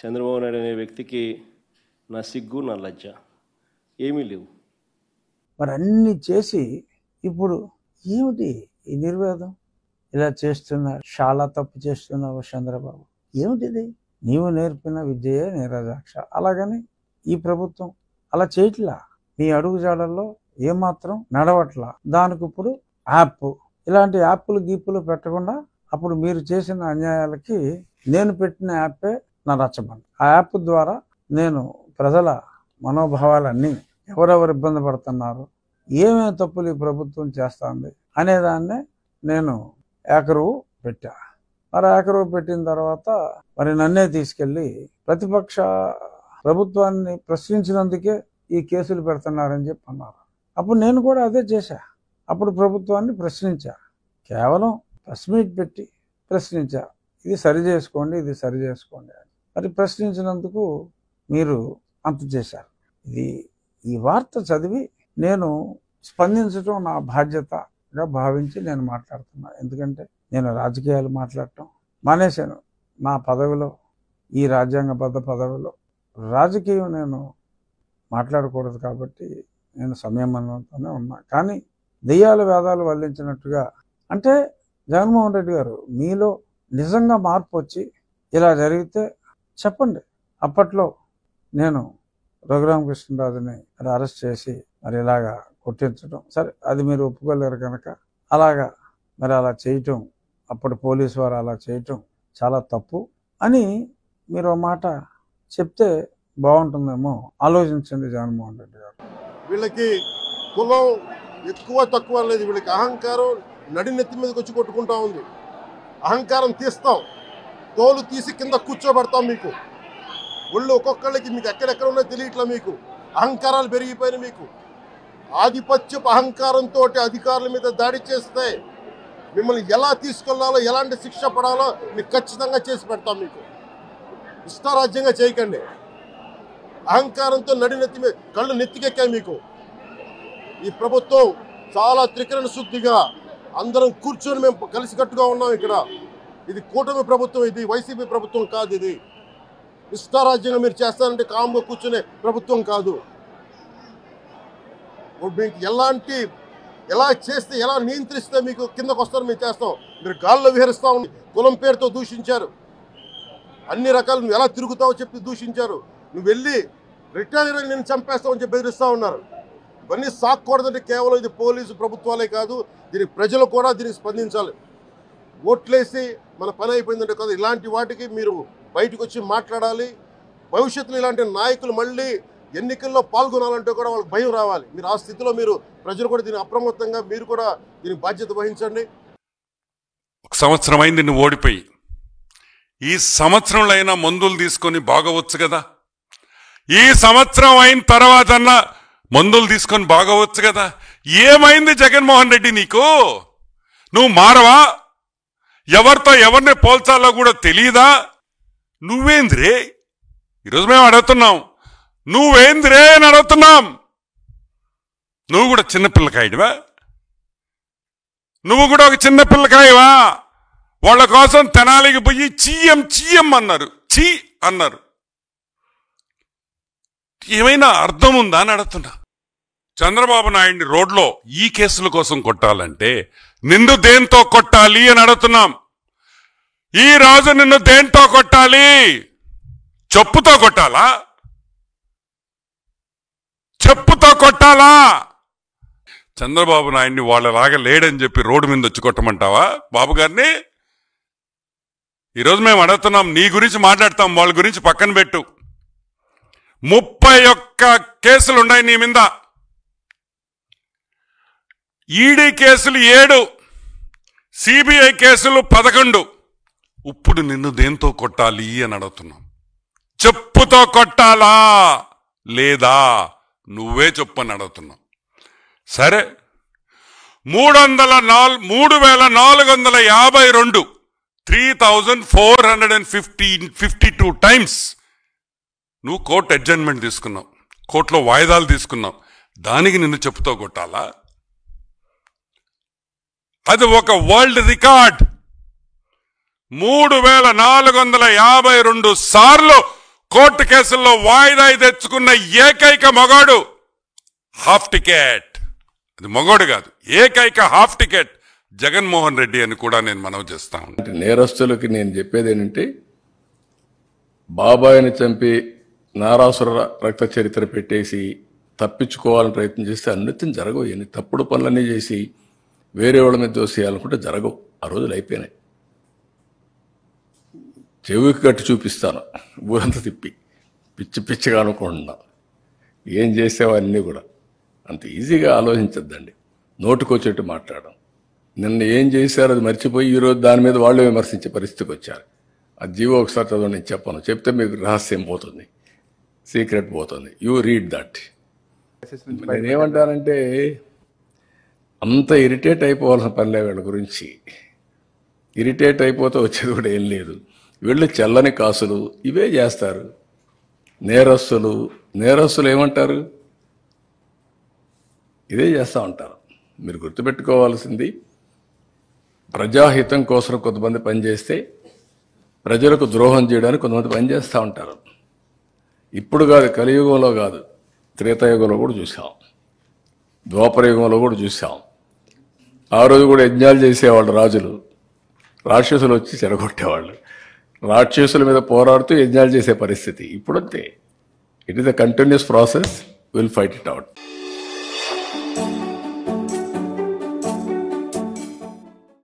చంద్రబాబు నాయుడు అనే వ్యక్తికి నా సిగ్గు నా లజ్జ ఏమీ లేవు. మరి అన్ని చేసి ఇప్పుడు ఏమిటి ఈ నిర్వేదం? ఇలా చేస్తున్నారు, చాలా తప్పు చేస్తున్నావు చంద్రబాబు. ఏమిటిది? నీవు నేర్పిన విద్యయే నీరజాక్ష. అలాగని ఈ ప్రభుత్వం అలా చేయట్లా, నీ అడుగుజాడల్లో ఏమాత్రం నడవట్లా. దానికి ఇప్పుడు యాప్, ఇలాంటి యాప్లు గీపులు పెట్టకుండా అప్పుడు మీరు చేసిన అన్యాయాలకి నేను పెట్టిన యాపే నా రచ్చబండ. ఆ యాప్ ద్వారా నేను ప్రజల మనోభావాలన్నీ, ఎవరెవరు ఇబ్బంది పడుతున్నారు, ఏమేమి తప్పులు ఈ ప్రభుత్వం చేస్తుంది అనేదాన్నే నేను ఏకరువు పెట్టా. మరి ఏకరువు పెట్టిన తర్వాత మరి నన్నే తీసుకెళ్ళి ప్రతిపక్ష ప్రభుత్వాన్ని ప్రశ్నించినందుకే ఈ కేసులు పెడుతున్నారని చెప్పి అన్నారు. అప్పుడు నేను కూడా అదే చేశా. అప్పుడు ప్రభుత్వాన్ని ప్రశ్నించా, కేవలం ప్రెస్ మీట్ పెట్టి ప్రశ్నించా, ఇది సరి చేసుకోండి, ఇది సరి చేసుకోండి అని. మరి ప్రశ్నించినందుకు మీరు అంత చేశారు. ఈ వార్త చదివి నేను స్పందించడం నా బాధ్యతగా భావించి నేను మాట్లాడుతున్నా. ఎందుకంటే నేను రాజకీయాలు మాట్లాడటం మానేశాను. నా పదవిలో, ఈ రాజ్యాంగబద్ధ పదవిలో రాజకీయం నేను మాట్లాడకూడదు కాబట్టి నేను సంయమనంతోనే ఉన్నా. కానీ దెయ్యాలు వేదాలు వల్లించినట్టుగా, అంటే జగన్మోహన్ రెడ్డి గారు మీలో నిజంగా మార్పు వచ్చి ఇలా జరిగితే చెప్పండి. అప్పట్లో నేను రఘురామకృష్ణరాజుని అరెస్ట్ చేసి మరి ఇలాగా కొట్టించడం, సరే అది మీరు ఒప్పుకోలేరు కనుక అలాగా మరి అలా చేయటం, అప్పుడు పోలీసు వారు అలా చేయటం చాలా తప్పు అని మీరు ఒక మాట చెప్తే బాగుంటుందేమో ఆలోచించండి జగన్మోహన్ రెడ్డి గారు. వీళ్ళకి కులం ఎక్కువ తక్కువ లేదు, వీళ్ళకి అహంకారం నడినెత్తి మీదకి వచ్చి కొట్టుకుంటా ఉంది. అహంకారం తీస్తాం, తోలు తీసి కింద కూర్చోబెడతాం. మీకు ఒళ్ళు ఒక్కొక్కళ్ళకి మీకు ఎక్కడెక్కడ ఉన్నో తెలియట్లా. మీకు అహంకారాలు పెరిగిపోయినాయి. మీకు ఆధిపత్యపు అహంకారంతో అధికారుల మీద దాడి చేస్తే మిమ్మల్ని ఎలా తీసుకెళ్లాలో, ఎలాంటి శిక్ష పడాలో మీకు ఖచ్చితంగా చేసి పెడతాం. మీకు ఇష్టారాజ్యంగా చేయకండి. అహంకారంతో నడినెత్తి మీద కళ్ళు నెత్తికెక్కాయి. మీకు ఈ ప్రభుత్వం చాలా త్రికరణ శుద్ధిగా అందరం కూర్చొని మేము కలిసికట్టుగా ఉన్నాం. ఇక్కడ ఇది కూటమి ప్రభుత్వం, ఇది వైసీపీ ప్రభుత్వం కాదు. ఇది ఇష్టారాజ్యంగా మీరు చేస్తారంటే కామ్గా కూర్చునే ప్రభుత్వం కాదు. మీకు ఎలా చేస్తే, ఎలా నియంత్రిస్తే మీకు కిందకు వస్తారో మేము చేస్తాం. మీరు గాల్లో విహరిస్తూ ఉండి కులం పేరుతో దూషించారు, అన్ని రకాలు నువ్వు ఎలా తిరుగుతావో చెప్పి దూషించారు. నువ్వు వెళ్ళి రిటైర్ అయి నేను చంపేస్తావని చెప్పి బెదిరిస్తూ ఉన్నారు. ఇవన్నీ సాక్కూడదంటే కేవలం ఇది పోలీసు ప్రభుత్వాలే కాదు, దీనికి ప్రజలు కూడా దీనికి స్పందించాలి. ఓట్లేసి మన పని అయిపోయిందంటే కాదు, ఇలాంటి వాటికి మీరు బయటకు వచ్చి మాట్లాడాలి. భవిష్యత్తులో ఇలాంటి నాయకులు మళ్ళీ ఎన్నికల్లో పాల్గొనాలంటే కూడా వాళ్ళకి భయం రావాలి. మీరు ఆ స్థితిలో మీరు ప్రజలు కూడా దీనికి అప్రమత్తంగా మీరు కూడా దీనికి బాధ్యత వహించండి. ఒక సంవత్సరం అయింది నువ్వు ఓడిపోయి, ఈ సంవత్సరంలో అయినా మందులు తీసుకొని బాగవచ్చు కదా. ఈ సంవత్సరం అయిన తర్వాత మందులు తీసుకొని బాగవచ్చు కదా. ఏమైంది జగన్మోహన్ రెడ్డి నీకు? నువ్వు మారవా? ఎవరితో ఎవరిని పోల్చాలో కూడా తెలియదా? నువ్వేంద్రే? ఈరోజు మేము అడుగుతున్నాం, నువ్వేంద్రే అని అడుగుతున్నాం. నువ్వు కూడా చిన్నపిల్లకాయడివా? నువ్వు కూడా ఒక చిన్నపిల్లకాయవా? వాళ్ళ కోసం తెనాలికి పోయి చీయం అన్నారు, చీ అన్నారు. ఏమైనా అర్థం ఉందా అని అడుగుతున్నా. చంద్రబాబు నాయుడిని రోడ్లో ఈ కేసుల కోసం కొట్టాలంటే నిన్ను దేంతో కొట్టాలి అని అడుగుతున్నాం. ఈ రోజు నిన్ను దేంతో కొట్టాలి? చెప్పుతో కొట్టాలా? చెప్పుతో కొట్టాలా? చంద్రబాబు నాయుడిని వాళ్ళలాగా లేడని చెప్పి రోడ్డు మీద వచ్చి కొట్టమంటావా బాబు గారిని? ఈరోజు మేము అడుగుతున్నాం, నీ గురించి మాట్లాడతాం, వాళ్ళ గురించి పక్కన పెట్టు. 31 కేసులు ఉన్నాయి నీ మీద. ఈడీ కేసులు 7, సిబిఐ కేసులు 11. ఇప్పుడు నిన్ను దేంతో కొట్టాలి అని అడుగుతున్నాం. చెప్పుతో కొట్టాలా లేదా నువ్వే చెప్పని అడుగుతున్నాం. సరే, 3,452 3,452 టైమ్స్ నువ్వు కోర్టు అడ్జర్న్మెంట్ తీసుకున్నావు, కోర్టులో వాయిదాలు తీసుకున్నావు. దానికి నిన్ను చెప్పుతో కొట్టాలా? అది ఒక వరల్డ్ రికార్డ్. 3,452 సార్లు కోర్టు కేసుల్లో వాయిదా తెచ్చుకున్న ఏకైక మగాడు హాఫ్ టికెట్, అది మగోడు కాదు, ఏకైక హాఫ్ టికెట్ జగన్మోహన్ రెడ్డి అని కూడా నేను మనవి చేస్తాను. నేరస్తులకి నేను చెప్పేది ఏంటంటే, బాబాయిని చంపి నారాసుర రక్త చరిత్ర పెట్టేసి తప్పించుకోవాలని ప్రయత్నం చేస్తే అన్నిటిని జరగవు. ఎన్ని తప్పుడు పనులన్నీ చేసి వేరే వాళ్ళ మీద దోసేయాలనుకుంటే జరగవు. ఆ రోజులు అయిపోయినాయి. చెవికి కట్టి చూపిస్తాను ఊరంతా తిప్పి, పిచ్చి పిచ్చిగా అనుకుంటున్నా. ఏం చేసావో అన్నీ కూడా అంత ఈజీగా ఆలోచించద్దండి. నోటుకొచ్చేట్టు మాట్లాడడం. నిన్న ఏం చేశారో అది మర్చిపోయి ఈరోజు దాని మీద వాళ్ళు విమర్శించే పరిస్థితికి వచ్చారు. ఆ జీవో ఒకసారి చదువు, నేను చెప్పను, చెప్తే మీకు రహస్యం పోతుంది, సీక్రెట్ పోతుంది. You read that. నేనేమంటానంటే, అంత ఇరిటేట్ అయిపోవాల్సిన పనిలే వీళ్ళ గురించి. ఇరిటేట్ అయిపోతే వచ్చేది కూడా ఏం లేదు. వీళ్ళు చల్లని కాసులు ఇవే చేస్తారు. నేరస్తులు ఏమంటారు? ఇదే చేస్తూ ఉంటారు. మీరు గుర్తుపెట్టుకోవాల్సింది, ప్రజాహితం కోసం కొంతమంది పనిచేస్తే ప్రజలకు ద్రోహం చేయడానికి కొంతమంది పనిచేస్తూ ఉంటారు. ఇప్పుడు కాదు, కలియుగంలో కాదు, త్రేతాయుగంలో కూడా చూసాం, ద్వాపరయుగంలో కూడా చూసాం. ఆ రోజు కూడా యజ్ఞాలు చేసేవాళ్ళు రాజులు, రాక్షసులు వచ్చి చెడగొట్టేవాళ్ళు. రాక్షసుల మీద పోరాడుతూ యజ్ఞాలు చేసే పరిస్థితి ఇప్పుడంతే. It is a continuous process. Will fight it out.